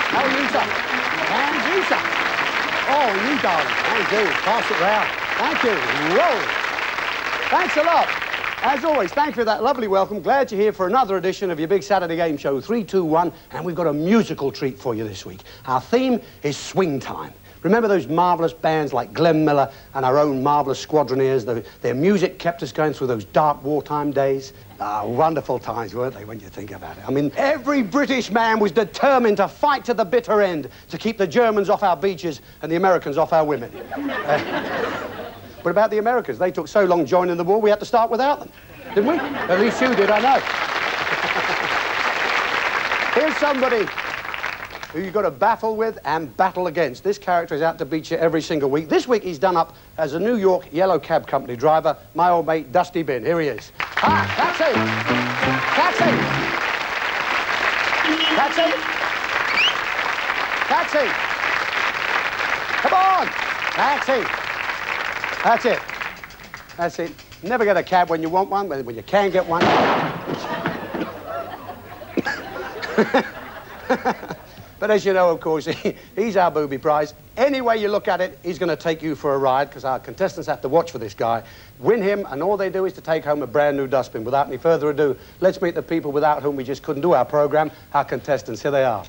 How are you, sir? And you, sir. Oh, you, darling. Thank you. Pass it round. Thank you. Whoa. Thanks a lot. As always, thank you for that lovely welcome. Glad you're here for another edition of your big Saturday game show, 3-2-1, and we've got a musical treat for you this week. Our theme is swing time. Remember those marvellous bands like Glenn Miller and our own marvellous Squadroneers? Their music kept us going through those dark wartime days. Ah, wonderful times, weren't they, when you think about it? I mean, every British man was determined to fight to the bitter end to keep the Germans off our beaches and the Americans off our women. What about the Americans? They took so long joining the war, we had to start without them. Didn't we? At least you did, I know. Here's somebody who you've got to baffle with and battle against. This character is out to beat you every single week. This week he's done up as a New York yellow cab company driver, my old mate Dusty Bin. Here he is. Hi, taxi! Taxi! Taxi! Come on! Taxi! That's it. That's it. Never get a cab when you want one, but when you can get one. But as you know, of course, he's our booby prize. Any way you look at it, he's going to take you for a ride, because our contestants have to watch for this guy, win him, and all they do is to take home a brand new dustbin. Without any further ado, let's meet the people without whom we just couldn't do our programme, our contestants. Here they are.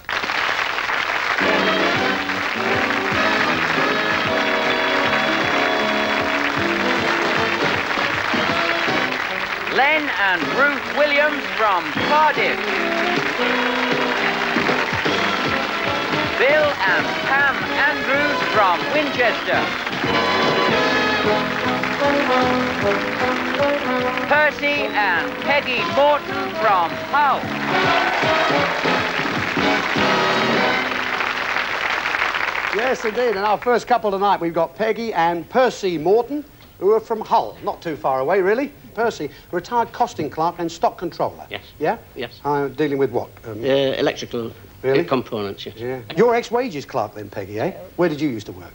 Len and Ruth Williams from Cardiff. Bill and Pam Andrews from Winchester. Percy and Peggy Morton from Hull. Yes, indeed. And our first couple tonight, we've got Peggy and Percy Morton, who are from Hull. Not too far away, really. Percy, retired costing clerk and stock controller. Yes. Yeah? Yes. Dealing with what? Electrical Really? components, yes. Yeah. You're ex-wages clerk then, Peggy, eh? Where did you used to work?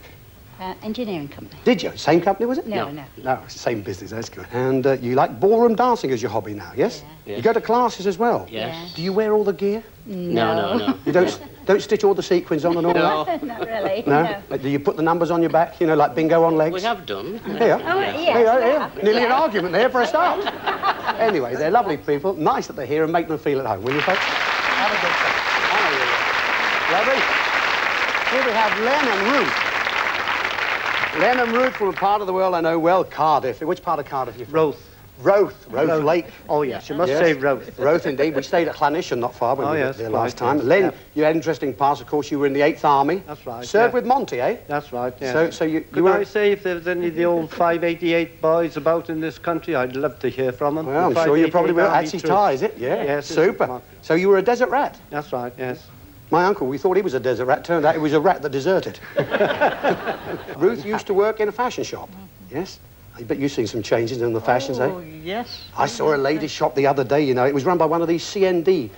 Engineering company. Did you? Same company, was it? No. No, it's the same business. That's good. And you like ballroom dancing as your hobby now, yes? Yeah. You go to classes as well? Yes. Do you wear all the gear? No. You don't stitch all the sequins on and all that? Not really. No? Like, do you put the numbers on your back, you know, like bingo on legs? We have done. Here. Oh, yes. Here. Nearly an argument there for a start. Anyway, they're lovely people. Nice that they're here, and make them feel at home, will you, folks? Have a good time. I know you will. Lovely. Here we have Len and Ruth. Len and Ruth from a part of the world I know well, Cardiff. Which part of Cardiff are you from? Roath Lake. Oh, yes, you must say Roath. Roath, indeed. We stayed at Llanishen not far when we were there last time. Yes. Len, Yep. you had interesting past, of course, you were in the 8th Army. That's right. Served yeah. with Monty, eh? That's right, yes. So you Could were... I say if there's any of the old 588 boys about in this country, I'd love to hear from them. Well, I'm The sure you probably 588 will. Army Actually troops. tie, is it? Yeah. Yes. Super. So you were a desert rat? That's right, yes. My uncle, we thought he was a desert rat. Turned out he was a rat that deserted. Ruth used to work in a fashion shop. Yes? I bet you've seen some changes in the fashions, eh? Oh, yes. I saw a ladies' shop the other day, you know. It was run by one of these CND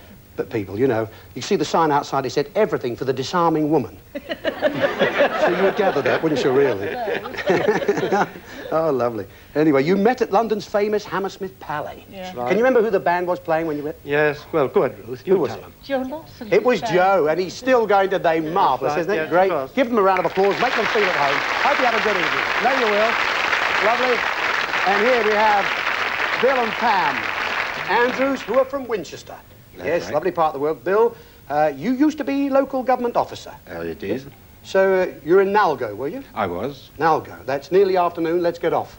people, you know. You see the sign outside, it said, everything for the disarming woman. So you would gather that, wouldn't you, really? Oh, lovely. Anyway, you met at London's famous Hammersmith Palais. Yeah. Right. Can you remember who the band was playing when you went? Yes, well, go ahead, Ruth. Who was tell it? them. Joe Lawson. It was Joe, and he's still going today. Marvellous, right, isn't it? yes, of Great. course. Give them a round of applause. Make them feel at home. Hope you have a good evening. No, you will. Lovely. And here we have Bill and Pam Andrews, who are from Winchester. Yes, right. lovely part of the world. Bill, you used to be local government officer. It is. So you're in Nalgo, were you? I was. Nalgo. That's nearly afternoon. Let's get off.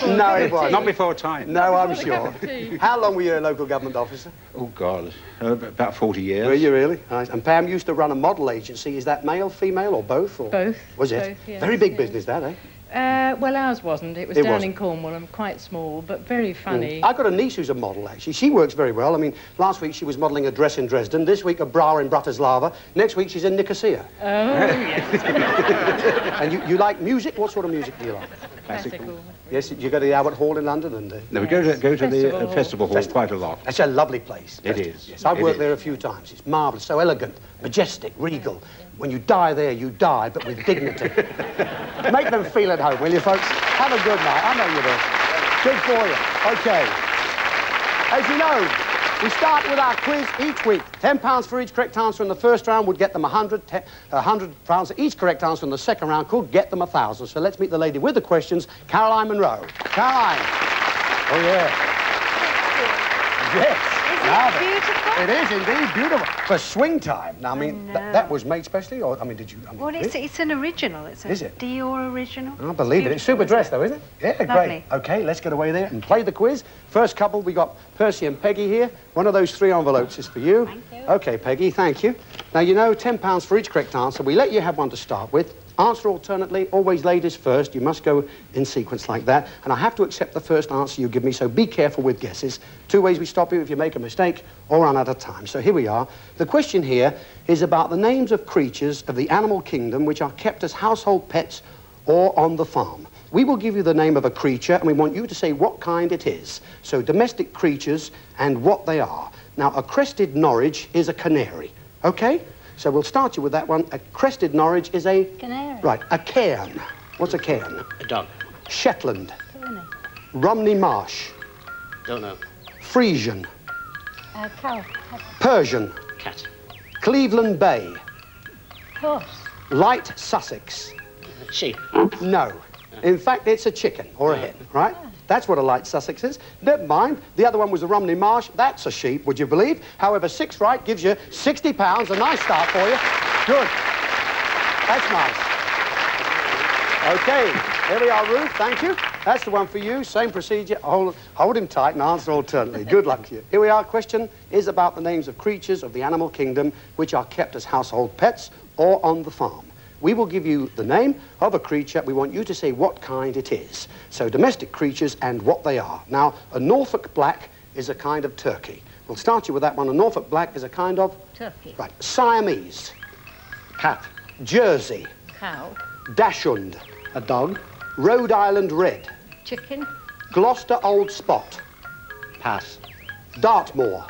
No, it wasn't. Not before time. No, I'm sure. How long were you a local government officer? Oh, God. About 40 years. Were you really? Nice. And Pam used to run a model agency. Is that male, female, or both? Or? Both. Was it? Both, yes, Very big yes. business, that, eh? Well, ours wasn't. It was It down wasn't. in Cornwall and quite small, but very funny. I've got a niece who's a model, actually. She works very well. I mean, last week she was modelling a dress in Dresden. This week a bra in Bratislava. Next week she's in Nicosia. Oh, yes. And you like music? What sort of music do you like? Classical. Yes, you go to the Albert Hall in London and... No, we go to the Festival. festival hall quite a lot. That's a lovely place. It Festival. is. Yes, I've It worked is. there a few times. It's marvellous, so elegant, majestic, regal. When you die there, you die, but with dignity. Make them feel at home, will you, folks? Have a good night. I know you will. Good for you. Okay. As you know, We start with our quiz each week. £10 for each correct answer in the first round would get them 100. £100 for each correct answer in the second round could get them 1,000. So let's meet the lady with the questions, Caroline Monroe. Caroline. Oh, yeah. Yes. Isn't it beautiful? It is indeed beautiful. For swing time. Now, I mean, that was made specially, or, I mean, did you... I mean, Well, it's an original. It's Is a it? Dior original. I believe it. It's super dressed, though, isn't it? Yeah, great. Lovely. OK, let's get away there and play the quiz. First couple, we got Percy and Peggy here. One of those 3 envelopes is for you. Thank you. OK, Peggy, thank you. Now, you know, £10 for each correct answer. We let you have one to start with. Answer alternately, always ladies first. You must go in sequence like that. And I have to accept the first answer you give me, so be careful with guesses. 2 ways we stop you if you make a mistake or run out of time. So here we are. The question here is about the names of creatures of the animal kingdom which are kept as household pets or on the farm. We will give you the name of a creature and we want you to say what kind it is. So domestic creatures and what they are. Now, a crested Norwich is a canary, okay? So we'll start you with that one. A crested Norwich is a... Canary. Right, a cairn. What's a cairn? A dog. Shetland. Pony. Romney Marsh. Don't know. Frisian. Cow. Persian. Cat. Cleveland Bay. Horse. Light Sussex. Sheep. No. In fact, it's a chicken or a hen, right? That's what a light Sussex is. Never mind. The other one was the Romney Marsh. That's a sheep, would you believe? However, 6 right gives you £60. A nice start for you. Good. That's nice. OK. Here we are, Ruth. Thank you. That's the one for you. Same procedure. Hold him tight and answer alternately. Good luck to you. Here we are. Question is about the names of creatures of the animal kingdom which are kept as household pets or on the farm. We will give you the name of a creature. We want you to say what kind it is. So domestic creatures and what they are. Now, a Norfolk black is a kind of turkey. We'll start you with that one. A Norfolk black is a kind of... Turkey. Right. Siamese. Cat. Jersey. Cow. Dachshund. A dog. Rhode Island red. Chicken. Gloucester old spot. Pass. Dartmoor.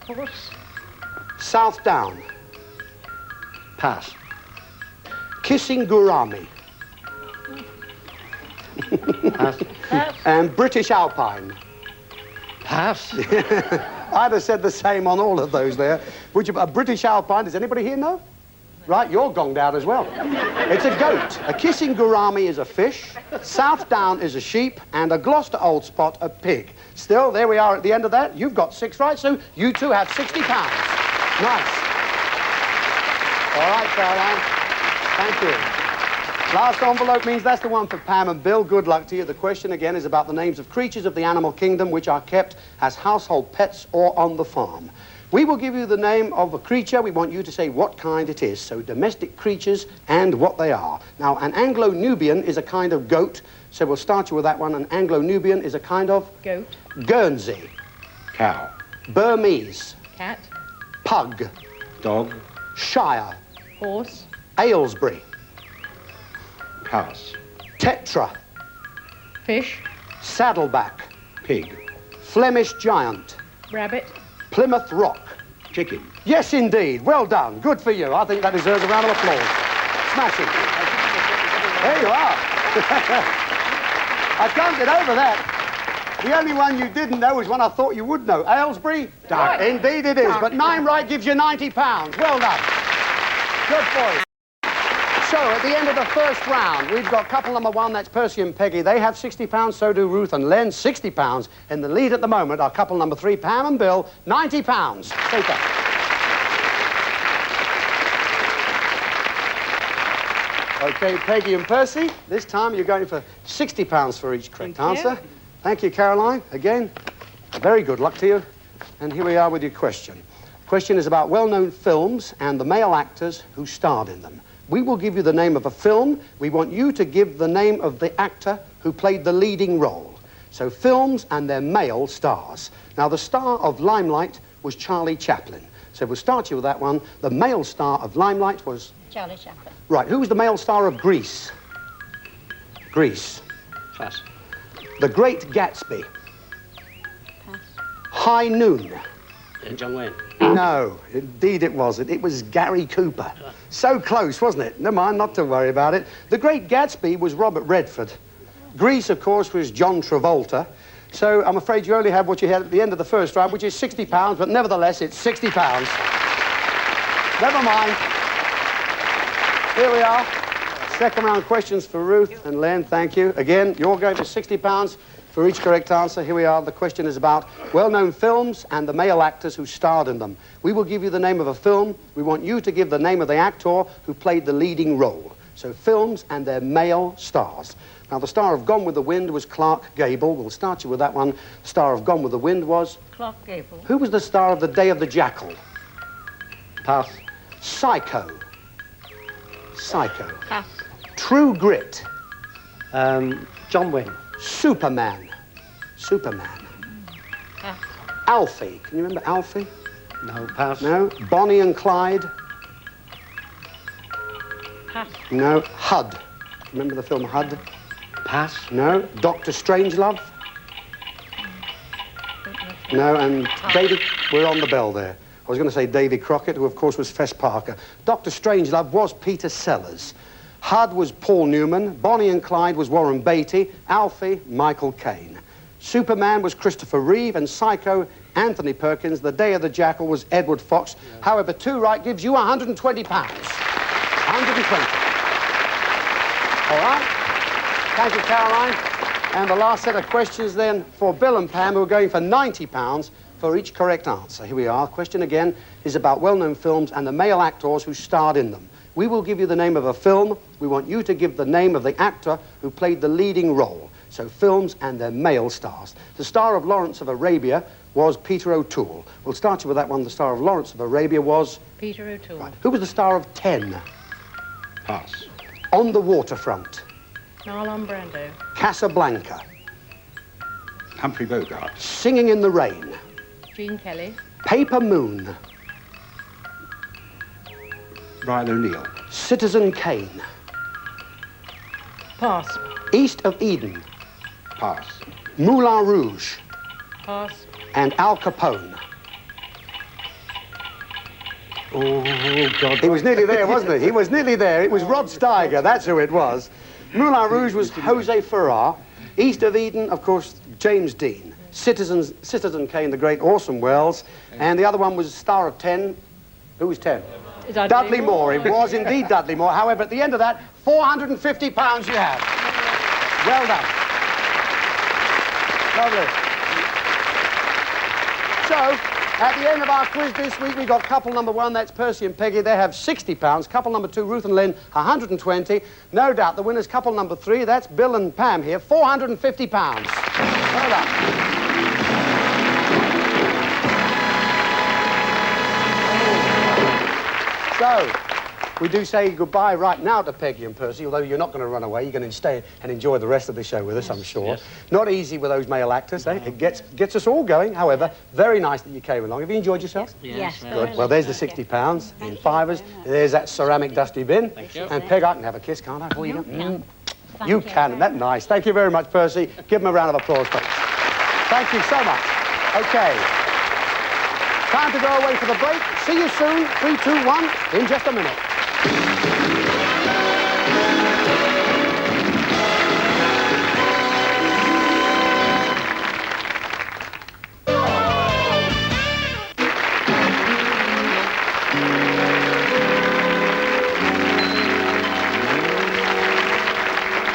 Horse. South Down. Pass. Kissing Gourami. Pass. And British Alpine. Pass. I'd have said the same on all of those there. Would you? A British Alpine, does anybody here know? Right, you're gonged out as well. It's a goat. A kissing gourami is a fish. South Down is a sheep. And a Gloucester old spot, a pig. Still, there we are at the end of that. You've got 6 right, so you two have £60. Nice. All right, Caroline. Thank you. Last envelope means that's the one for Pam and Bill. Good luck to you. The question again is about the names of creatures of the animal kingdom which are kept as household pets or on the farm. We will give you the name of a creature. We want you to say what kind it is. So domestic creatures and what they are. Now, an Anglo-Nubian is a kind of goat. So we'll start you with that one. An Anglo-Nubian is a kind of... Goat. Guernsey. Cow. Burmese. Cat. Pug. Dog. Shire. Horse. Aylesbury. Pass. Tetra. Fish. Saddleback. Pig. Flemish giant. Rabbit. Plymouth Rock. Chicken. Yes, indeed. Well done. Good for you. I think that deserves a round of applause. Smashing. There you are. I can't get over that. The only one you didn't know was one I thought you would know. Aylesbury? Duck. Indeed it is. But 9 right gives you £90. Well done. Good for you. So, at the end of the first round, we've got couple number 1, that's Percy and Peggy. They have £60, so do Ruth and Len, £60. In the lead at the moment are couple number 3, Pam and Bill, £90. Super. OK, Peggy and Percy, this time you're going for £60 for each correct answer. Thank you, Caroline. Again, very good luck to you. And here we are with your question. The question is about well-known films and the male actors who starred in them. We will give you the name of a film. We want you to give the name of the actor who played the leading role. So films and their male stars. Now, the star of Limelight was Charlie Chaplin. So we'll start you with that one. The male star of Limelight was... Charlie Chaplin. Right, who was the male star of Grease? Grease. Pass. The Great Gatsby. Pass. High Noon. John Wayne. No, indeed it wasn't. It was Gary Cooper. So close, wasn't it? Never mind, not to worry about it. The Great Gatsby was Robert Redford. Grease, of course, was John Travolta. So I'm afraid you only have what you had at the end of the first round, which is £60, but nevertheless, it's £60. Never mind. Here we are. Second round questions for Ruth and Len, thank you. Again, you're going for £60 for each correct answer. Here we are. The question is about well-known films and the male actors who starred in them. We will give you the name of a film. We want you to give the name of the actor who played the leading role. So films and their male stars. Now, the star of Gone with the Wind was Clark Gable. We'll start you with that one. The star of Gone with the Wind was? Clark Gable. Who was the star of The Day of the Jackal? Pass. Psycho. Psycho. Pass. True Grit. John Wayne. Superman. Superman. Pass. Alfie. Can you remember Alfie? No, pass. No. Bonnie and Clyde. Pass. No. HUD. Remember the film HUD? Pass. No. Doctor Strangelove. No. And David, we're on the bell there. I was going to say Davy Crockett, who of course was Fess Parker. Doctor Strangelove was Peter Sellers. HUD was Paul Newman. Bonnie and Clyde was Warren Beatty. Alfie, Michael Caine. Superman was Christopher Reeve, and Psycho, Anthony Perkins. The Day of the Jackal was Edward Fox. Yeah. However, 2 right gives you £120. 120. All right. Thank you, Caroline. And the last set of questions then for Bill and Pam, who are going for £90 for each correct answer. Here we are. Question again is about well-known films and the male actors who starred in them. We will give you the name of a film. We want you to give the name of the actor who played the leading role. So films and their male stars. The star of Lawrence of Arabia was Peter O'Toole. We'll start you with that one. The star of Lawrence of Arabia was? Peter O'Toole. Right. Who was the star of 10? Pass. On the Waterfront. Marlon Brando. Casablanca. Humphrey Bogart. Singing in the Rain. Gene Kelly. Paper Moon. Brian O'Neill. Citizen Kane. Pass. East of Eden. Pass. Moulin Rouge. Pass. And Al Capone. Oh, God. He was nearly there, wasn't he? He was nearly there. It was Rod Steiger. That's who it was. Moulin Rouge was Jose Ferrer. East of Eden, of course, James Dean. Citizen Kane, the great Orson Welles. And the other one was Star of 10. Who was 10? Dudley Moore. It was indeed Dudley Moore. However, at the end of that, £450 you have. Well done. Lovely. So, at the end of our quiz this week, we got couple number 1, that's Percy and Peggy. They have £60. Couple number 2, Ruth and Lynn, 120. No doubt the winners, couple number 3, that's Bill and Pam here, £450. Well done. So, we do say goodbye right now to Peggy and Percy, although you're not going to run away. You're going to stay and enjoy the rest of the show with us, I'm sure. Yes. Not easy with those male actors, eh? It gets us all going. However, very nice that you came along. Have you enjoyed yourself? Yes. Good. Well, there's the £60 in fivers. There's that ceramic dusty bin. Thank you. And Peg, I can have a kiss, can't I? For you? Thank You can. That's nice. Thank you very much, Percy. Give him a round of applause, please. Thank you so much. Okay. Time to go away for the break. See you soon. 3, 2, 1. In just a minute.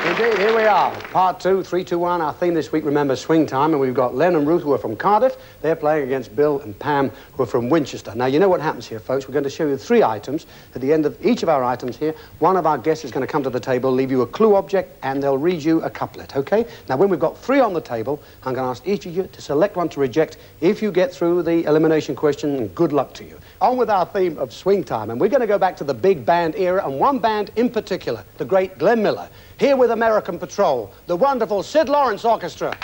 Indeed, here we are. Part 2, 3, 2, 1. Our theme this week, remember, swing time. And we've got Len and Ruth, who are from Cardiff. They're playing against Bill and Pam, who are from Winchester. Now, you know what happens here, folks. We're going to show you 3 items. At the end of each of our items here, one of our guests is going to come to the table, leave you a clue object, and they'll read you a couplet, OK? Now, when we've got 3 on the table, I'm going to ask each of you to select one to reject. If you get through the elimination question, good luck to you. On with our theme of swing time, and we're going to go back to the big band era, and one band in particular, the great Glenn Miller. Here with American Patrol, the wonderful Sid Lawrence Orchestra.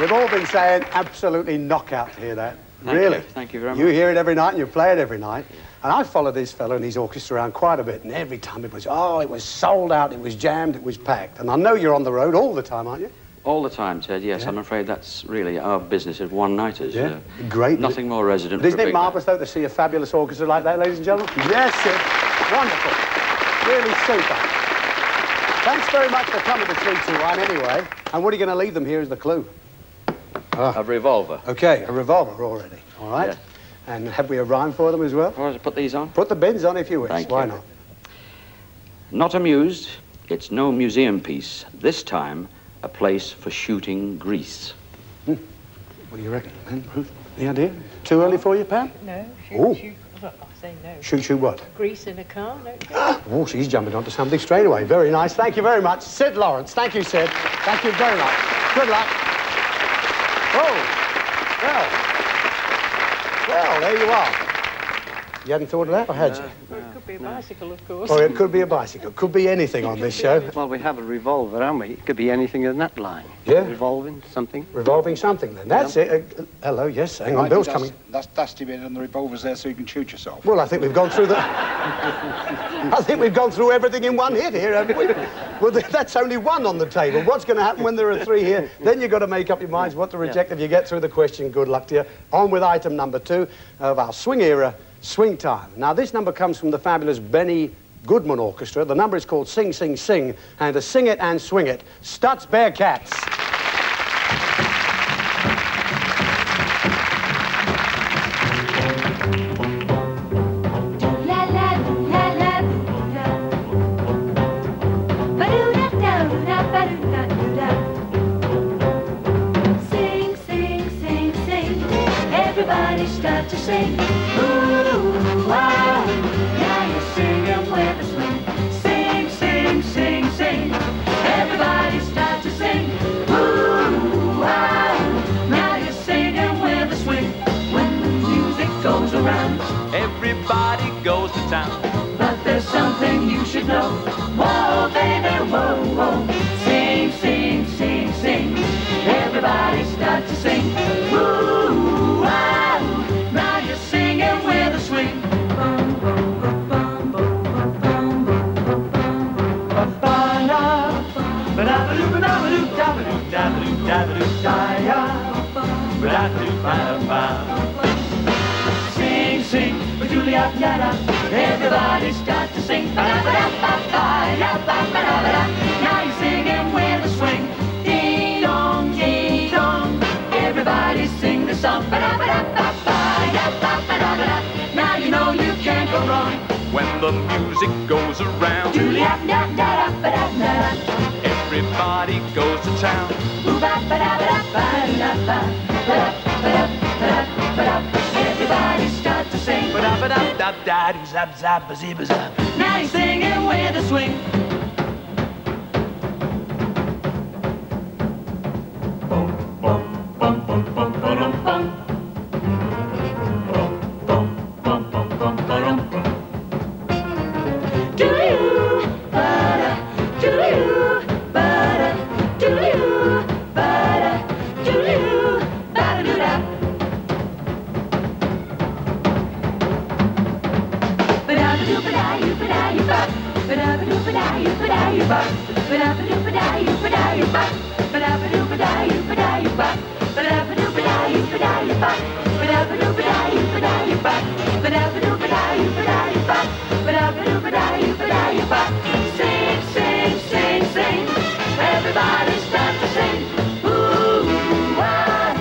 You've all been saying absolutely knockout to hear that. Really? Thank you very much. You hear it every night and you play it every night. And I followed this fellow and his orchestra around quite a bit, and every time it was sold out, it was jammed, it was packed. And I know you're on the road all the time, aren't you? All the time, Ted, yes. Yeah. I'm afraid that's really our business of one-nighters. Yeah, great. Nothing more resident. But isn't for a it big marvellous, though, to see a fabulous orchestra like that, ladies and gentlemen? Yes, it's wonderful. Really super. Thanks very much for coming to 321 anyway. And what are you going to leave them here as the clue? A revolver. OK, a revolver already, all right? Yeah. And have we a rhyme for them as well? Want to put these on? Put the bins on if you wish. Thank Why you. not? Not amused. It's no museum piece. This time, a place for shooting grease. What do you reckon, man? Any idea? Too early for you, Pam? No, Ooh. shoot. Well, I say no. Shoot what? Grease in a car, don't you? Oh, she's jumping onto something straight away. Very nice. Thank you very much. Sid Lawrence. Thank you, Sid. Thank you very much. Good luck. Oh, well, there you are. You hadn't thought of that, or had you? Well, it could be a bicycle, of course. Or it could be a bicycle. Could be anything on this show. Well, we have a revolver, haven't we? It could be anything in that line. Yeah. Revolving something. Revolving something, then. That's it. Hello, yes. Hang on, Bill's coming. That's dusty bit on the revolver's there so you can shoot yourself. Well, I think we've gone through the... I think we've gone through everything in one hit here, haven't we? Well, that's only one on the table. What's going to happen when there are three here? Then you've got to make up your minds what to reject. If you get through the question, good luck to you. On with item number 2 of our swing era, Swing Time. Now, this number comes from the fabulous Benny Goodman Orchestra. The number is called Sing, Sing, Sing, and to sing it and swing it, Stutz Bearcats. La la la la la. Ba-doo-da da ba-doo-da da. Sing, sing, sing, sing. Everybody start to sing. Ooh, wow. Now you're singing with a swing. Sing, sing, sing, sing. Everybody start to sing. Ooh, wow. Now you're singing with a swing. When the music goes around, Everybody goes to town. but there's something you should know. Whoa, baby, whoa, whoa. Sing, sing, sing, sing. Everybody start to sing. Ooh, wow. Now you're singing with a swing. Bum, bum, bum, bum, bum, bum, bum, bum, bum. Ba-ba-da. Ba-da-ba-doo-ba-da-ba-doo-da-ba-doo-da-ba-doo-da-ya. Ba-da-doo-ba-da-ba. Sing, sing, ba-doo-dee-da-da-da. Everybody start to sing. Ba-da-ba-da-ba-ba-ya-ba-ba-da-ba-da. Now you're singing with a swing. Dee-dong, dee-dong. Everybody sing the song. Ba-da-ba-da-ba-ba-ya-ba-ba-da-ba-da. Now you know you can't go wrong. When the music goes around, Doo-dee-da-da-da-da-ba-da-da-da. everybody goes to town. Ooh-ba-ba-da-ba-da-ba-da-ba. Ba-da-ba-da-ba-da-ba-da. Everybody start to sing. Ba-da-ba-da-da-da-doo-zap-zap-a-zee-ba-zap. Now you're singing with a swing. Do-you, ba-da, do-you, ba-da, do-you, ba-da, do-you, ba-da-doo-da. Ba-da-ba-doo-ba-da-you-ba-da-you-ba. Ba-da-ba-doo-ba-da-you-ba-da-you-ba. Ba-da-ba-doo-ba-da-you-ba-da-you-ba. Ba-da-ba-doo-ba-da-you-ba-da-you-ba. Ba-da-ba-doo-ba-da-you-ba-da-you-ba. Ba-da-ba-doo-ba-da-you-ba-da-you-ba. Ba-da-ba-doo-ba-da-you-ba-da-you-ba. Ba-da-ba-doo-ba-da-you-ba-da-you-ba. Sing, sing, sing, sing. Everybody start to sing. Ooh, wow.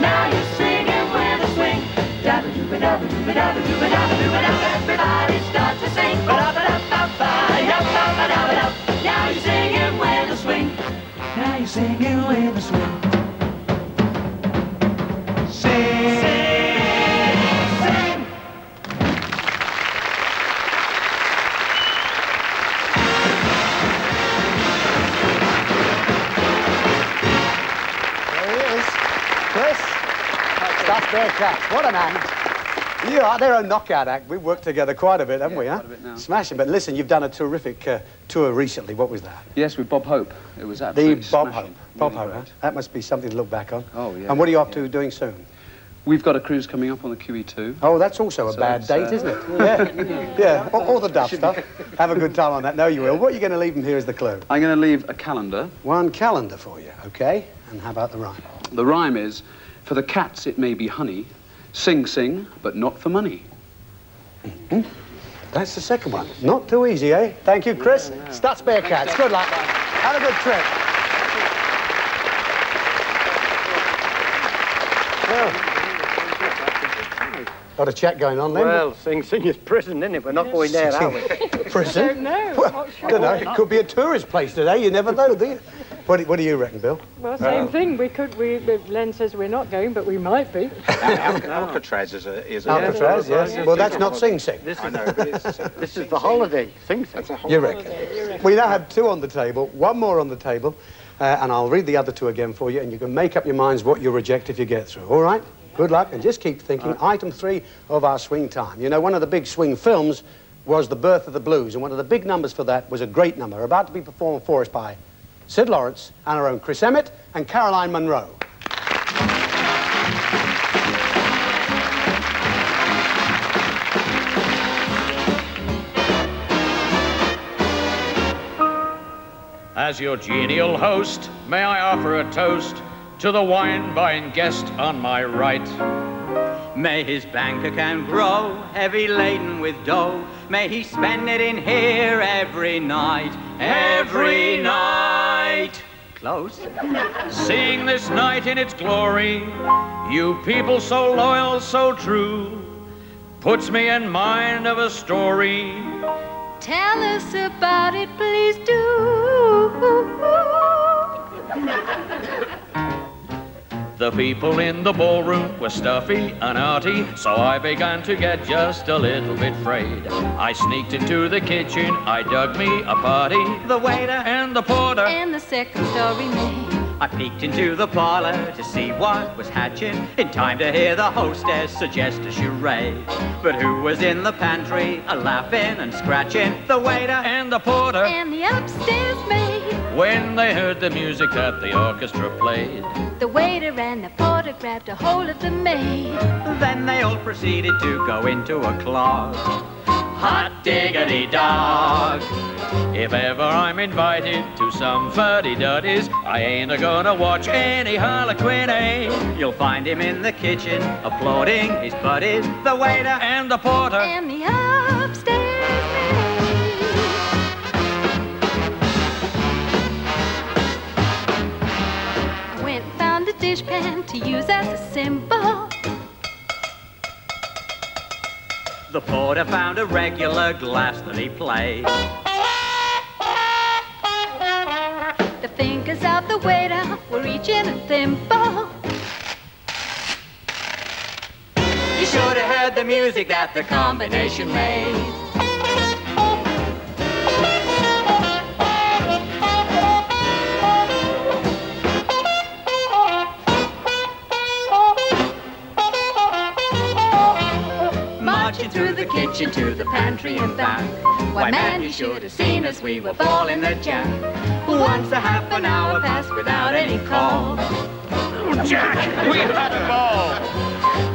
Now you're singing with a swing. Da-ba-doo-ba-da-ba-doo-ba-da-ba-doo-ba-da-ba-doo-ba-da. Everybody start to sing. Ba-da-ba-da-ba-ba-ya-ba-ba-da-ba-da. Now you're singing with a swing. Now you're singing with a swing. Sing, sing. There he is. Chris. Stutz Bearcats. What a man. You are. They're a knockout act. We've worked together quite a bit, haven't we, huh? quite a bit now. Smashing. But listen, you've done a terrific tour recently. What was that? Yes, with Bob Hope. It was The absolutely Bob smashing. Hope. Bob Really Hope, huh? great. That must be something to look back on. Oh, yeah. And what are you off yeah. to doing soon? We've got a cruise coming up on the QE2. Oh, that's also a So bad it's, date, isn't it? Yeah. Yeah. All the duff stuff. Have a good time on that. No, you will. What are you going to leave them here as the clue? I'm going to leave a calendar. One calendar for you, okay? And how about the rhyme? The rhyme is, for the cats it may be honey, sing, sing, but not for money. That's the second one. Not too easy, eh? Thank you, Chris. Stutz Bearcats. Good luck. Have a good trip. Got a chat going on then. Well, Sing Sing is prison, isn't it? We're not going there, are we? Prison? I don't know. Well, I'm not sure. don't know. It could be a tourist place today. You never know, do you? What do you reckon, Bill? Well, same thing. Len says we're not going, but we might be. Alcatraz is a... Alcatraz, yes. Well, that's not Sing Sing. I know, but it's... This is the holiday. Sing Sing. You reckon? We now have two on the table, one more on the table, and I'll read the other two again for you, and you can make up your minds what you reject if you get through, all right? Good luck, and just keep thinking. Item 3 of our swing time. You know, one of the big swing films was The Birth of the Blues, and one of the big numbers for that was a great number, about to be performed for us by Sid Lawrence and our own Chris Emmett and Caroline Munro. As your genial host, may I offer a toast to the wine-buying guest on my right. May his bank account grow, heavy laden with dough. May he spend it in here every night, every night. Close. Seeing this night in its glory, you people so loyal, so true, puts me in mind of a story. Tell us about it, please do. The people in the ballroom were stuffy and arty, so I began to get just a little bit frayed. I sneaked into the kitchen, I dug me a party, The waiter and the porter. And the second story maid. I peeked into the parlor to see what was hatching, in time to hear the hostess suggest a charade. But who was in the pantry, a-laughing and scratching? The waiter And the porter. And the upstairs maid. When they heard the music that the orchestra played. The waiter and the porter grabbed a hold of the maid. Then they all proceeded to go into a clog. Hot diggity dog. If ever I'm invited to some fuddy-duddies, I ain't a-gonna watch any harlequin, eh? You'll find him in the kitchen, applauding his buddies, the waiter And the porter. And the upstairs maid. I went and found a dishpan to use as a symbol. The porter found a regular glass that he played. The fingers of the waiter were each in a thimble. You should have heard the music that the combination made. Marching through the kitchen to the pantry and back. Why, man, you should have seen us, we were bawling the jack. Once a half an hour passed without any call. Jack, we had a ball.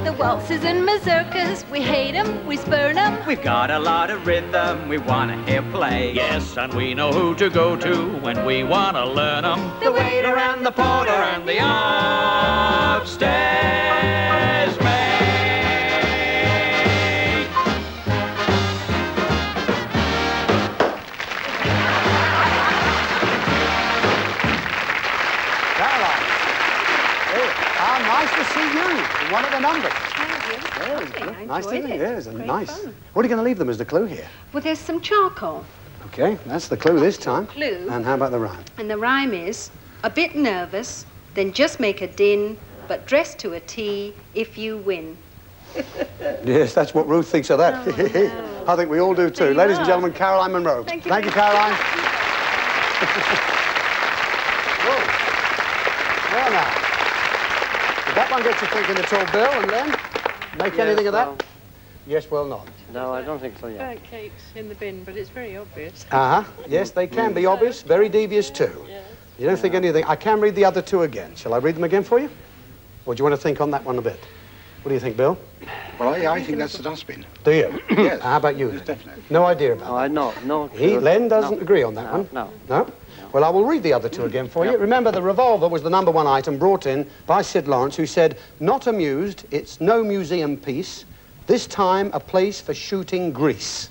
The waltzes and mazurkas, we hate 'em, we spurn 'em. We've got a lot of rhythm we want to hear play. Yes, and we know who to go to when we want to learn 'em. The waiter and the porter and the upstairs maid. Caroline. Hey, how nice to see you in one of the numbers. Nice to meet you. Yeah, it was nice. What are you going to leave them as the clue here? Well, there's some charcoal. Okay, that's the clue this time. Clue. And how about the rhyme? And the rhyme is, a bit nervous, then just make a din, but dress to a T if you win. Yes, that's what Ruth thinks of that. I think we all do too. Ladies and gentlemen, Caroline Munro. Thank you Caroline. Whoa. Well now. Did that one get you thinking at all, Bill, and then? Make anything of that? Yes, well, not. No, I don't think so, yeah. Burnt cakes in the bin, but it's very obvious. Uh-huh. Yes, they can be obvious, very devious too. You don't think anything. I can read the other two again. Shall I read them again for you? Or do you want to think on that one a bit? What do you think, Bill? Well, I think that's the dustbin. Do you? Yes. How about you? Yes, definitely. No idea about that. No. Len doesn't agree on that one. No. No? Well, I will read the other two again for you. Remember, the revolver was the #1 item brought in by Sid Lawrence, who said, "Not amused, it's no museum piece. This time, a place for shooting grease."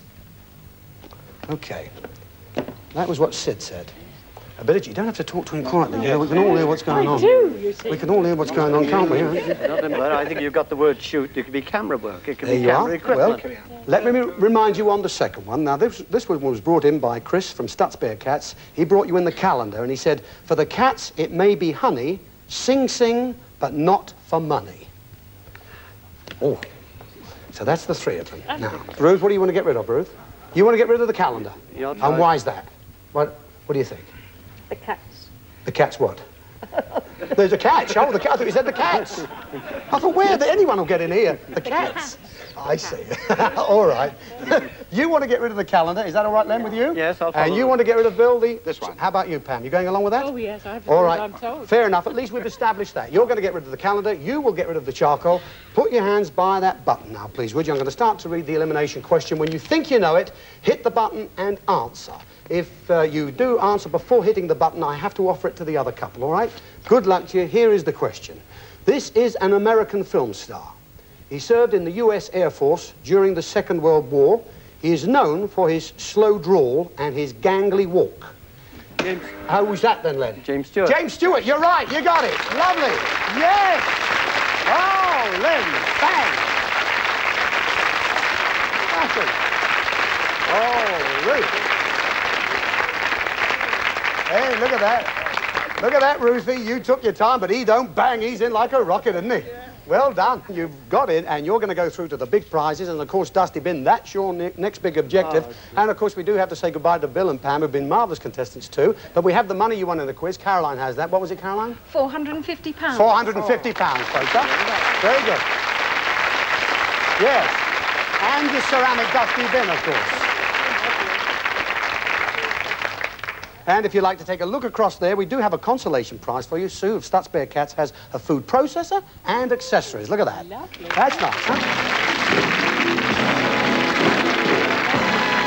Okay. That was what Sid said. Ability, you don't have to talk to him quietly. Yeah, we can all hear what's going on. I do, you see. We can all hear what's going on, can't we? Nothing but I think you've got the word shoot. It could be camera work. It could There be you camera are. equipment. Well, let me remind you on the second one. Now, this one was brought in by Chris from Stutz Bear Cats. He brought you in the calendar, and he said, "For the cats, it may be honey, sing, sing, but not for money." Oh, so that's the three of them. Now, Ruth, what do you want to get rid of, Ruth? You want to get rid of the calendar? You're And right. why is that? What do you think? The cats. The cat's what? There's a catch. Oh, I thought you said the cats. I thought, where? Anyone will get in here. The cats. I see. All right. You want to get rid of the calendar. Is that all right, Len, with you? Yes, I'll follow And you that. want to get rid of Bill, This one. How about you, Pam? You going along with that? Oh, yes, I've All heard, right. I'm told. Fair enough. At least we've established that. You're going to get rid of the calendar. You will get rid of the charcoal. Put your hands by that button now, please, would you? I'm going to start to read the elimination question. When you think you know it, hit the button and answer. If you do answer before hitting the button, I have to offer it to the other couple, all right? Good luck to you. Here is the question. This is an American film star. He served in the U.S. Air Force during the Second World War. He is known for his slow drawl and his gangly walk. James. How was that then, Len? James Stewart. James Stewart, you're right. You got it. Lovely. Yes. Oh, Len. Bang. Smashing. Oh, Ruth. Hey, look at that. Look at that, Ruthie. You took your time, but he don't. Bang. He's in like a rocket, isn't he? Well done. You've got it, and you're going to go through to the big prizes. And, of course, Dusty Bin, that's your next big objective. And, of course, we do have to say goodbye to Bill and Pam, who've been marvellous contestants, too. But we have the money you won in the quiz. Caroline has that. What was it, Caroline? £450. £450, folks. Huh? Very good. Yes. And your ceramic Dusty Bin, of course. And if you'd like to take a look across there, we do have a consolation prize for you. Sue of Stutz Bear Cats has a food processor and accessories. Look at that. Lovely. That's nice, huh?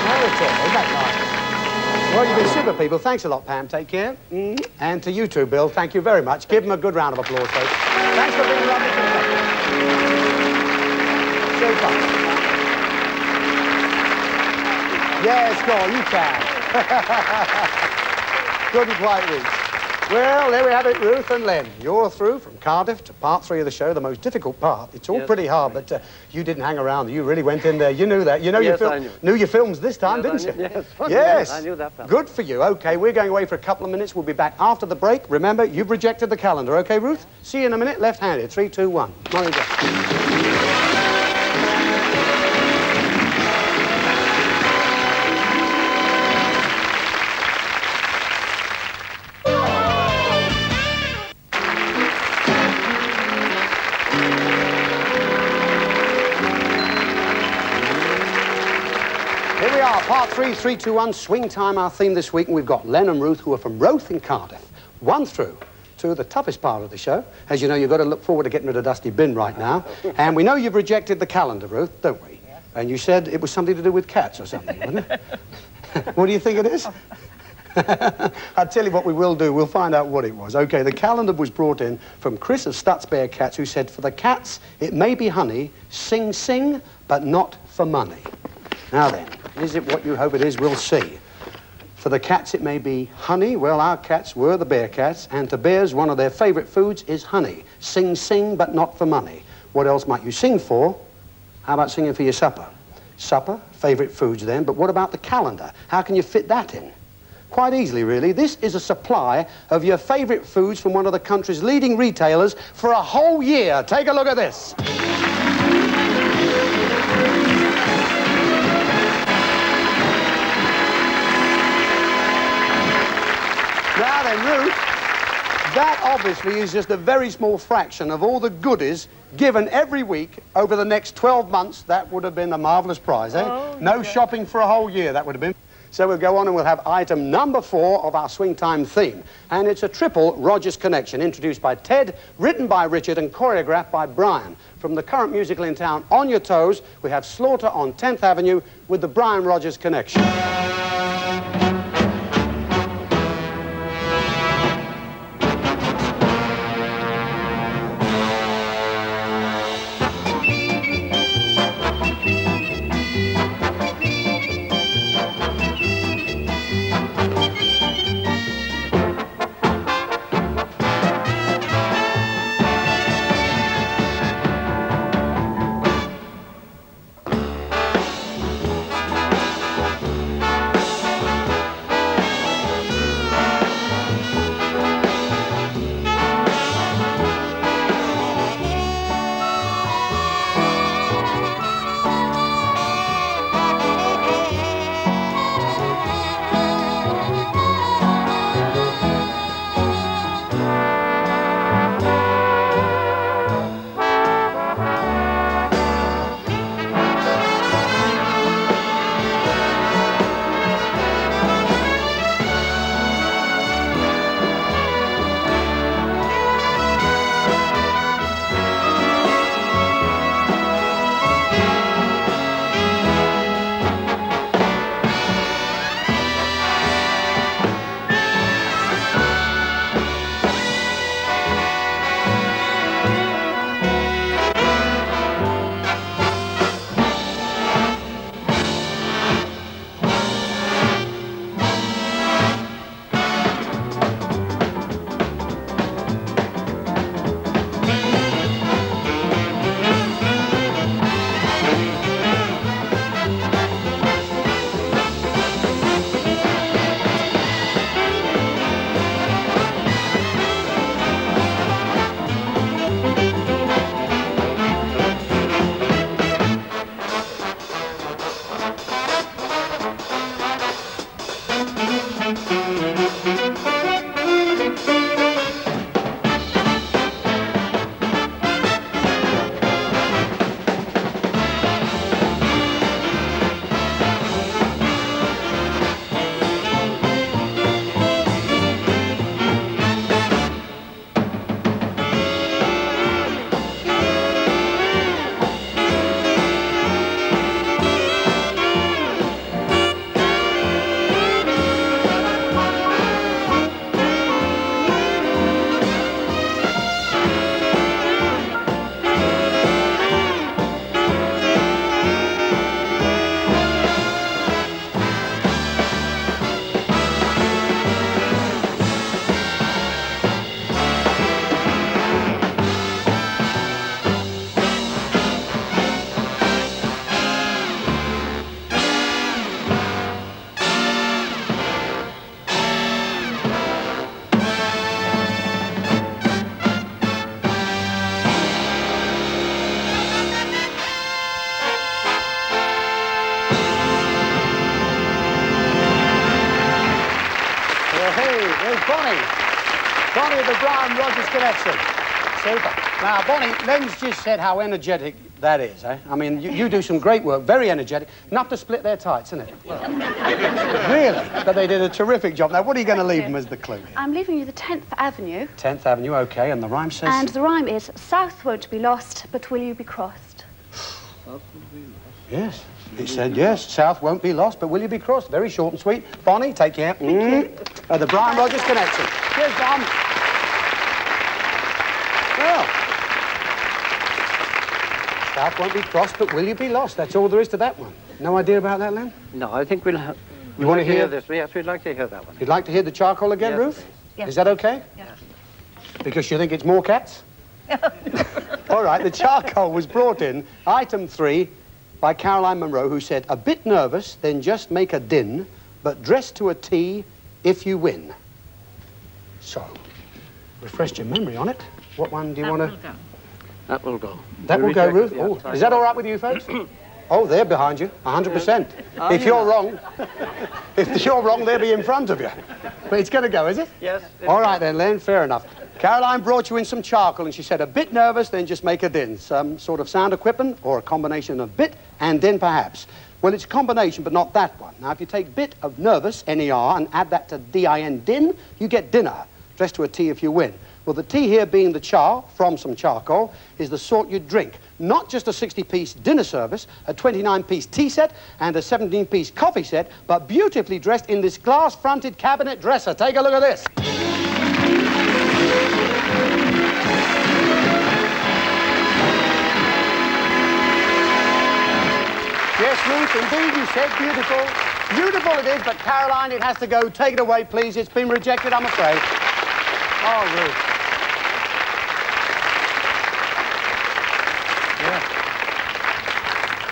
Oh, it's all. Isn't that nice? Well, you've been super people. Thanks a lot, Pam. Take care. And to you too, Bill. Thank you very much. Give them a good round of applause, folks. Thanks for being lovely contestants. Super. Yes, go on. You can. Couldn't quite reach. Well, there we have it, Ruth and Len. You're through from Cardiff to part 3 of the show, the most difficult part. It's all pretty hard, but you didn't hang around. You really went in there. You knew that. You know Yes, I knew your films this time, didn't you? Yes. Yes. I knew that. Fella. Good for you. Okay, we're going away for a couple of minutes. We'll be back after the break. Remember, you've rejected the calendar. Okay, Ruth? See you in a minute. Left-handed. 3, 2, 1. Morning, Here we are, part 3, 3, 2, 1, swing time, our theme this week, and we've got Len and Ruth, who are from Roath in Cardiff. 1 through to the toughest part of the show. As you know, you've got to look forward to getting rid of Dusty Bin right now. And we know you've rejected the calendar, Ruth, don't we? Yes. And you said it was something to do with cats or something, wasn't it? What do you think it is? I'll tell you what we will do. We'll find out what it was. Okay, the calendar was brought in from Chris of Stutz Bear Cats, who said, "For the cats, it may be honey, sing, sing, but not for money." Now then, is it what you hope it is? We'll see. For the cats, it may be honey. Well, our cats were the bear cats, and to bears, one of their favourite foods is honey. Sing, sing, but not for money. What else might you sing for? How about singing for your supper? Supper, favourite foods then, but what about the calendar? How can you fit that in? Quite easily, really. This is a supply of your favourite foods from one of the country's leading retailers for a whole year. Take a look at this. Now then, Ruth, That obviously is just a very small fraction of all the goodies given every week over the next 12 months. That would have been a marvellous prize, eh? Oh, no yeah. shopping for a whole year, that would have been. So we'll go on and we'll have item number 4 of our Swing Time theme. And it's a triple Rogers Connection, introduced by Ted, written by Richard and choreographed by Brian. From the current musical in town, On Your Toes, we have Slaughter on 10th Avenue with the Brian Rogers Connection. Bonnie of the Brian Rogers Connection. Super. Now, Bonnie, Len's just said how energetic that is, eh? I mean, you do some great work, very energetic. Enough to split their tights, isn't it? Really? But they did a terrific job. Now, what are you going to leave them as the clue? I'm leaving you the 10th Avenue. 10th Avenue, OK, and the rhyme says... And the rhyme is, South won't be lost, but will you be crossed? Yes, it said yes, South won't be lost, but will you be crossed? Very short and sweet. Bonnie, take care. Thank you. The Brian Rogers Connection. Cheers, Dom. Well, South won't be crossed, but will you be lost? That's all there is to that one. No idea about that, Len? No, I think we'll have... You want to hear this? Yes, we'd like to hear that one. You'd like to hear the charcoal again, Yes, Ruth? Yes. Is that okay? Yes. Because you think it's more cats? All right, the charcoal was brought in, item 3, by Caroline Munro, who said, a bit nervous, then just make a din, but dress to a T if you win. So, refresh your memory on it. What one do you want to... That will go. That will go, Ruth? Oh, is that all right with you folks? Oh, they're behind you, 100%. If you're wrong, they'll be in front of you. But it's going to go, is it? Yes. All right then, Len, fair enough. Caroline brought you in some charcoal and she said, a bit nervous, then just make a din. Some sort of sound equipment or a combination of bit and din perhaps. Well, it's a combination, but not that one. Now, if you take bit of nervous, N-E-R, and add that to D-I-N, din, you get dinner. Dressed to a T if you win. Well, the T here being the char, from some charcoal, is the sort you drink. Not just a 60-piece dinner service, a 29-piece tea set, and a 17-piece coffee set, but beautifully dressed in this glass-fronted cabinet dresser. Take a look at this. Yes, Ruth, indeed, you said beautiful. Beautiful it is, but Caroline, it has to go. Take it away, please. It's been rejected, I'm afraid. Oh, Ruth. Yeah.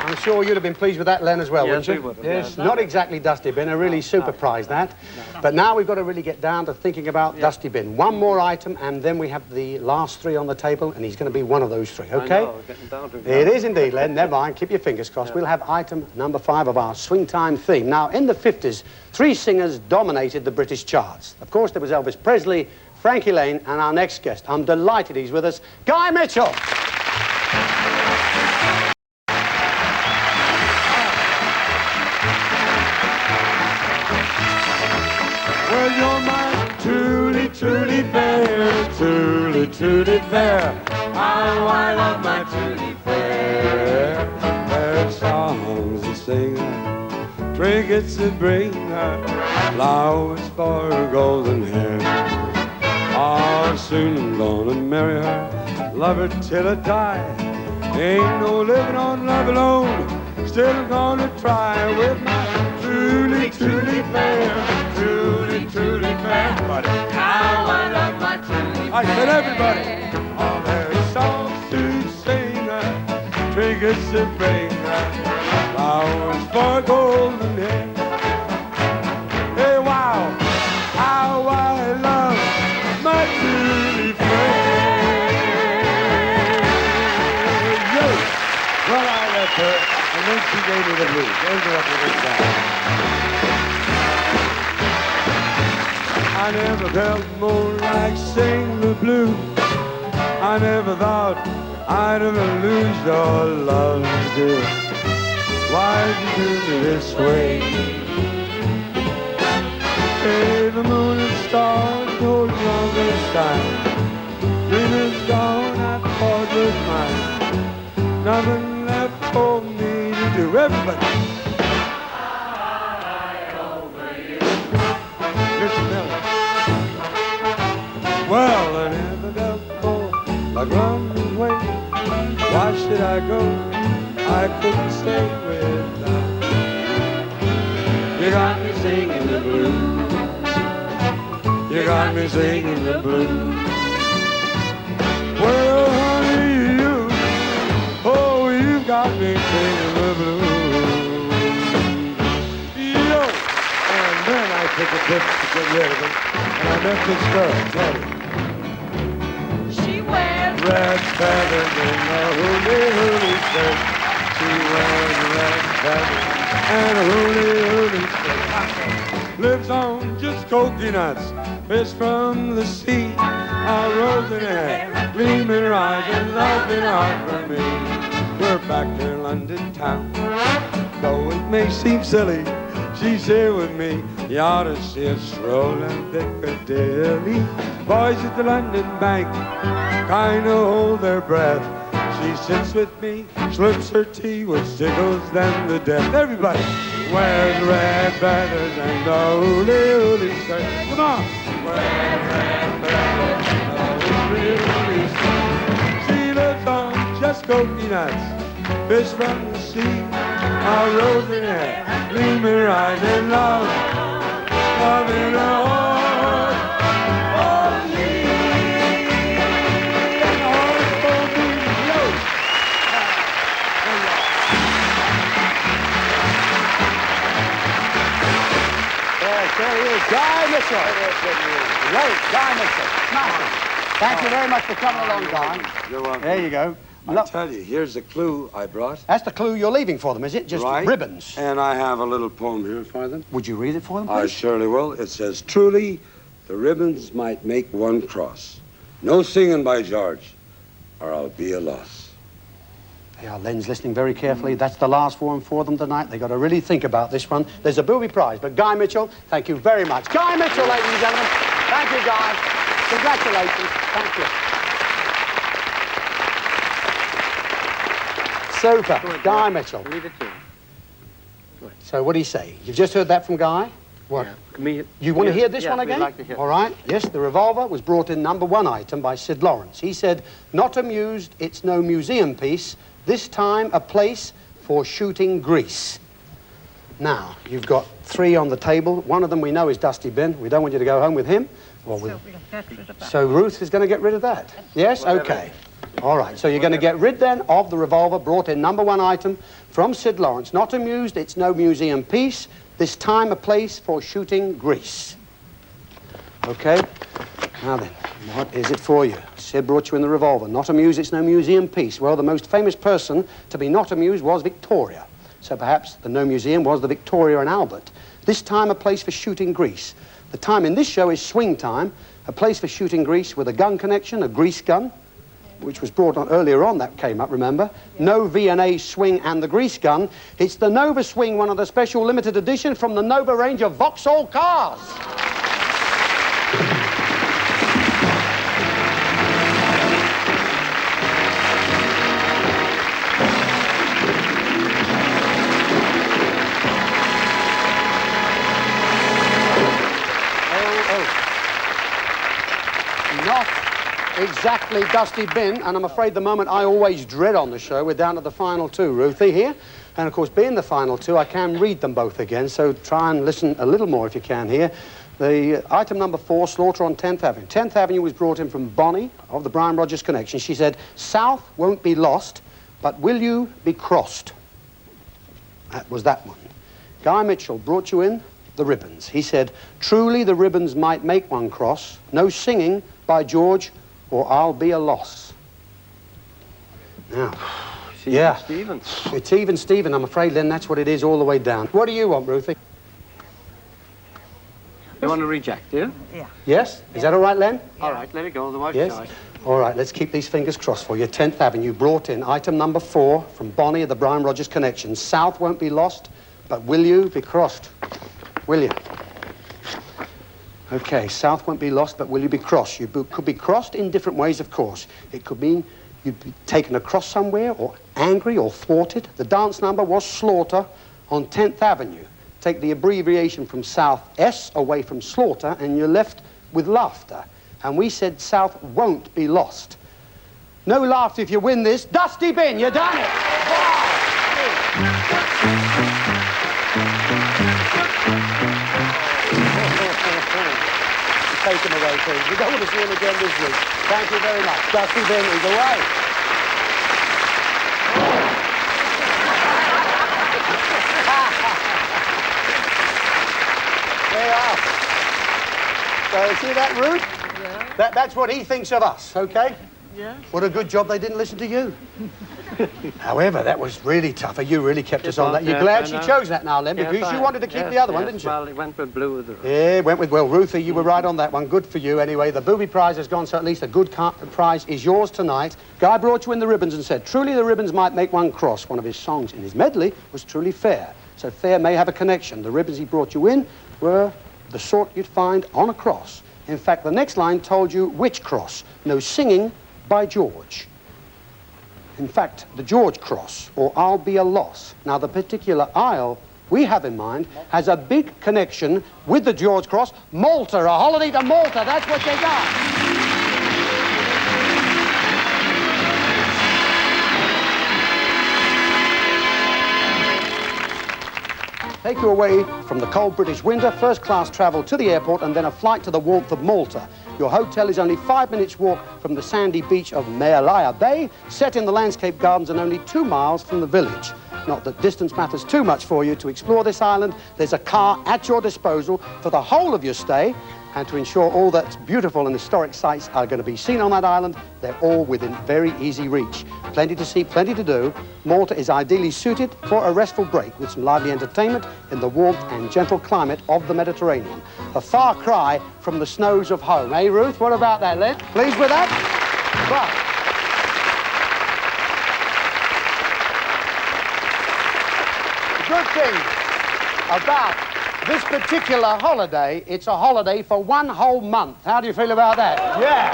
I'm sure you'd have been pleased with that, Len, as well, Yes, wouldn't you? we would have, Yes, yeah. not exactly Dusty Bin, a really super prize, that. But now we've got to really get down to thinking about Dusty Bin. One more item, and then we have the last three on the table, and he's going to be one of those three, OK? I know, we're getting down to it. It is indeed, Len. Never mind. Keep your fingers crossed. We'll have item number 5 of our swing time theme. Now, in the 50s, 3 singers dominated the British charts. Of course, there was Elvis Presley, Frankie Lane, and our next guest. I'm delighted he's with us, Guy Mitchell. Well, you're my truly, truly fair, truly, truly fair. Oh, I love my truly fair. There's songs to sing, trinkets to bring her, flowers for her golden hair. Oh, soon I'm gonna marry her, love her till I die. Ain't no living on love alone, still I'm gonna try with my truly, truly fair, truly, truly fair. But how I love my truly fair. I said everybody. Oh, there's songs to sing, trinkets to bring, flowers for golden hair. Hey, wow, how I love my truly fair. Yo, well, I left her, and then she gave me the blues. Ended up with this song. I never felt more like singing the blues. I never thought I'd ever lose your love, dear. Why'd you do me this way? Hey, the moon and stars hold me on this side. Dream is gone, I thought was mine. Nothing left for me to do. Everybody. Listen, Miller. Well, I never felt more like running away. Why should I go? I couldn't stay without. You got me singing the blues. You got me singing the blues. Well, honey, you got me singing the blues. Yo! And then I took a trip to get rid of them, and I met this girl, Teddy. She wears red feathers in a hooly skirt. She wears red feathers and a hooly skirt. Lives on just coconuts, fish from the sea. A rose in her hair, gleaming eyes, and love in her heart for me. We're back to London town, though it may seem silly. She's here with me. You ought to see us rolling Piccadilly. Boys at the London Bank kind of hold their breath. She sits with me, slips her tea, which tickles them to death. Everybody wears red feathers and a hooly skirt. Come on! Wears red feathers and a hooly skirt. She lives on just coconuts, fish from the sea, a rose in her hair, gleaming eyes and love in her heart. For me, heart for me, yo. Yes, there he is, Guy Mitchell. Great, Guy Mitchell. Smashing. Thank you very much for coming along, Guy. You're welcome. There you go. I tell you, here's the clue I brought. That's the clue you're leaving for them, is it? Just right. ribbons. And I have a little poem here for them. Would you read it for them, please? I surely will. It says, truly, the ribbons might make one cross, No singing by George, or I'll be a loss. Yeah, Len's listening very carefully. That's the last one for them tonight. They've got to really think about this one. There's a booby prize, but Guy Mitchell, thank you very much. Guy Mitchell, ladies and gentlemen. Thank you, Guy. Congratulations. Thank you. Super. Guy Mitchell. Leave it to him. So what do you say? You've just heard that from Guy? What? Yeah. You want to hear this one we'd again? like to hear it. All right. Yes, the revolver was brought in #1 item by Sid Lawrence. He said, "Not amused, it's no museum piece. This time a place for shooting grease." Now, you've got 3 on the table. One of them we know is Dusty Bin. We don't want you to go home with him. So Ruth is going to get rid of that? Yes? Okay. All right, so you're going to get rid then of the revolver brought in #1 item from Sid Lawrence. Not amused, it's no museum piece. This time a place for shooting grease. Okay, now then, what is it for you? Sid brought you in the revolver. Not amused, it's no museum piece. Well, the most famous person to be not amused was Victoria. So perhaps the no museum was the Victoria and Albert. This time a place for shooting grease. The time in this show is swing time. A place for shooting grease with a gun connection, a grease gun, which was brought on earlier on, that came up, remember? No V&A swing and the grease gun. It's the Nova Swing, one of the special limited edition from the Nova range of Vauxhall cars. Exactly, Dusty Bin, and I'm afraid the moment I always dread on the show, we're down to the final 2, Ruthie, here. And of course, being the final 2, I can read them both again, so try and listen a little more if you can here. The item #4, Slaughter on 10th Avenue. 10th Avenue was brought in from Bonnie of the Brian Rogers Connection. She said, "South won't be lost, but will you be crossed?" That was that one. Guy Mitchell brought you in the ribbons. He said, "Truly the ribbons might make one cross. No singing by George, or I'll be a loss." Now, yeah, it's even Steven. I'm afraid, Len, that's what it is all the way down. What do you want, Ruthie? You want to reject, do you? Yeah. Yes? Is that all right, Len? All right, let it go. The wife's Yes? choice. All right, let's keep these fingers crossed for you. 10th Avenue brought in item #4 from Bonnie of the Brian Rogers Connection. South won't be lost, but will you be crossed? Will you? Okay, South won't be lost, but will you be crossed? You could be crossed in different ways, of course. It could mean you'd be taken across somewhere, or angry, or thwarted. The dance number was Slaughter on 10th Avenue. Take the abbreviation from South, S, away from Slaughter, and you're left with laughter. And we said South won't be lost. No laughter if you win this. Dusty Bin, you done it! Wow! Take him away, please. We don't want to see him again this week. Thank you very much. Dusty Bin is away. There you are. So, see that, Ruth? Yeah. That's what he thinks of us, okay? Yeah. What a good job they didn't listen to you. However, that was really tough. You really kept us on that. You're glad she chose that now, Len, because you wanted to keep the other one, didn't you? Well, it went with blue. Yeah, it went with, well, Ruthie, you were right on that one. Good for you, anyway. The booby prize has gone, so at least a good prize is yours tonight. Guy brought you in the ribbons and said, "Truly the ribbons might make one cross." One of his songs in his medley was Truly Fair. So fair may have a connection. The ribbons he brought you in were the sort you'd find on a cross. In fact, the next line told you which cross. No singing by George. In fact, the George cross, or I'll be a loss. Now, the particular isle we have in mind has a big connection with the George cross. Malta, a holiday to Malta, that's what they got. Take you away from the cold British winter, first-class travel to the airport, and then a flight to the warmth of Malta. Your hotel is only 5 minutes' walk from the sandy beach of Mealaya Bay, set in the landscape gardens and only 2 miles from the village. Not that distance matters too much for you. To explore this island, there's a car at your disposal for the whole of your stay, And to ensure all that's beautiful and historic sites are going to be seen on that island, they're all within very easy reach. Plenty to see, plenty to do. Malta is ideally suited for a restful break with some lively entertainment in the warmth and gentle climate of the Mediterranean. A far cry from the snows of home. Eh, Ruth? What about that, Len? Pleased with that? But the good thing about this particular holiday, it's a holiday for 1 whole month. How do you feel about that? Yeah.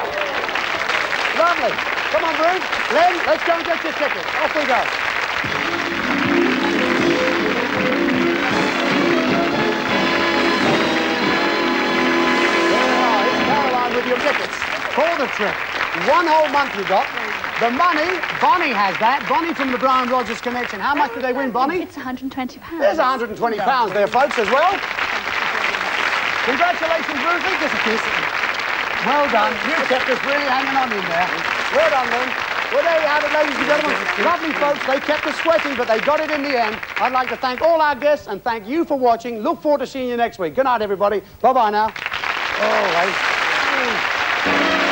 Lovely. Come on, Bruce. Len, let's go and get your ticket. Off we go. There we are. Here's Caroline with your tickets for the trip. 1 whole month you got. The money, Bonnie has that. Bonnie from the Brian Rogers Connection. How much did they win, Bonnie? It's £120. There's £120 there, folks, as well. Congratulations, Ruthie. Just a kiss. Well done. You kept us really hanging on in there. Well done, then. Well, there you have it, ladies and gentlemen. Lovely folks. They kept us sweating, but they got it in the end. I'd like to thank all our guests and thank you for watching. Look forward to seeing you next week. Good night, everybody. Bye-bye now. Oh, wait.